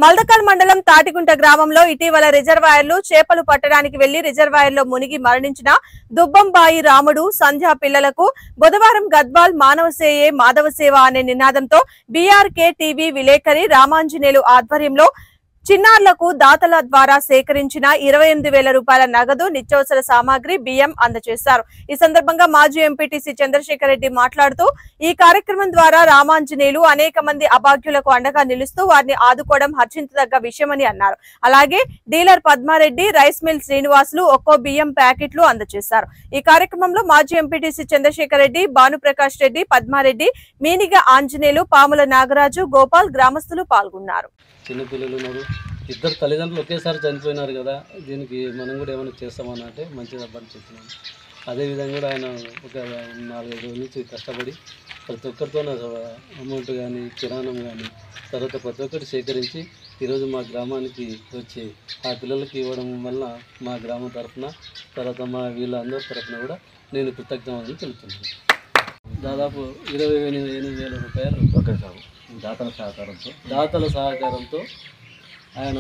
మల్దకల్ మండలం తాటిగుంట గ్రామంలో ఇటీవల రిజర్వాయర్లు చేపలు పట్టడానికి వెళ్లి రిజర్వాయర్లో మునిగి మరణించిన దుబ్బంబాయి రాముడు సంధ్యా పిల్లలకు బుధవారం గద్వాల్ మానవసేయే మాధవసేవ అనే నినాదంతో బీఆర్కే టీవీ విలేకరి రామాంజనేయులు ఆధ్వర్యంలో చిన్నారులకు దాతల ద్వారా సేకరించిన 28,000 రూపాయల నగదు నిత్యావసర సామాగ్రి బియ్యం అందజేశారు। ఈ సందర్భంగా మాజీ ఎంపీటీసీ చంద్రశేఖర్ రెడ్డి మాట్లాడుతూ ఈ కార్యక్రమం ద్వారా రామాంజనేయులు అనేక మంది అభాగ్యులకు అండగా నిలుస్తూ వారిని ఆదుకోవడం హర్షించదగ్గ విషయమని అన్నారు। అలాగే dealer Padma Reddy, rice mill Srinivasulu ఒక్కో బియ్యం ప్యాకెట్లు అందజేశారు। ఈ కార్యక్రమంలో మాజీ ఎంపీటీసీ చంద్రశేఖర్ రెడ్డి, భానుప్రకాష్ రెడ్డి, పద్మారెడ్డి, మీనిగ ఆంజనేయులు, పాముల నాగరాజు, గోపాల్ గ్రామస్తులు పాల్గొన్నారు। చిన్నపిల్లలు ఉన్నారు, ఇద్దరు తల్లిదండ్రులు ఒకేసారి చనిపోయినారు కదా, దీనికి మనం కూడా ఏమైనా చేస్తామని అంటే మంచిగా అబ్బాయి చెప్తున్నాను। అదేవిధంగా కూడా ఆయన ఒక 4-5 రోజుల నుంచి కష్టపడి ప్రతి ఒక్కరితో అమౌంట్ కానీ, కిరాణం కానీ, తర్వాత ప్రతి ఒక్కటి సేకరించి ఈరోజు మా గ్రామానికి వచ్చి ఆ పిల్లలకి ఇవ్వడం వల్ల మా గ్రామం తరఫున, తర్వాత మా వీళ్ళందరి తరఫున కూడా నేను కృతజ్ఞతలు తెలుపుతున్నాను। దాదాపు 28,000 రూపాయలు దాతల సహకారంతో ఆయన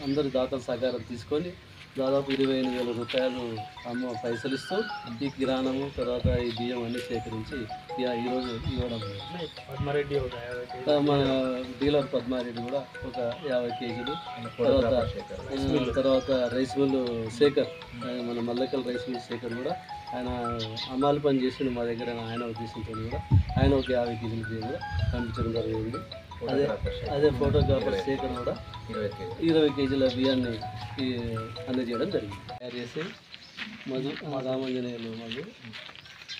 అందరి దాతల సహకారం తీసుకొని దాదాపు 28,000 రూపాయలు పైసలు ఇస్తూ ఈ కిరాణము, తర్వాత ఈ బియ్యం అన్నీ సేకరించి ఈరోజు ఇవ్వడం। పద్మారెడ్డి మన డీలర్ పద్మారెడ్డి కూడా ఒక 50 కేజీలు, తర్వాత రైస్ మిల్ శేఖర్, మన మల్లకల్ రైస్ మిల్ శేఖర్ కూడా ఆయన అమ్మాలి పని చేసిండు మా దగ్గర, ఆయన ఉద్దేశంతో కూడా ఆయన ఒక 50 కేజీల బియ్యం కూడా పంపించడం జరిగింది। అదే ఫోటోగ్రాఫర్ శేఖర్ కూడా 20 కేజీల బియ్యాన్ని అందజేయడం జరిగింది। తయారు చేసి మా రామాంజనేయులు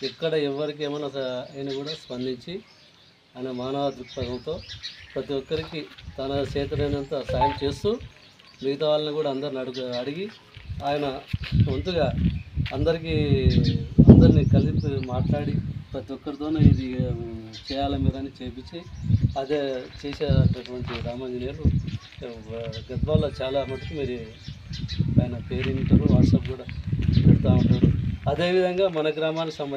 ఎక్కడ ఎవరికి ఏమైనా ఆయన కూడా స్పందించి ఆయన మానవ దృక్పథంతో ప్రతి ఒక్కరికి తన చేతనైనంత సాయం చేస్తూ మిగతా వాళ్ళని కూడా అందరిని అడిగి ఆయన వంతుగా అందరినీ కలిపి మాట్లాడి ప్రతి ఒక్కరితోనూ ఇది చేయాలి మీరని చేపించి అదే చేసేటటువంటి రామాంజనేయులు గద్వాల్లో చాలా మటుకు మీరు ఆయన పేరు వింటారు, వాట్సాప్ కూడా పెడతా ఉంటారు। అదేవిధంగా మన గ్రామానికి సంబంధించి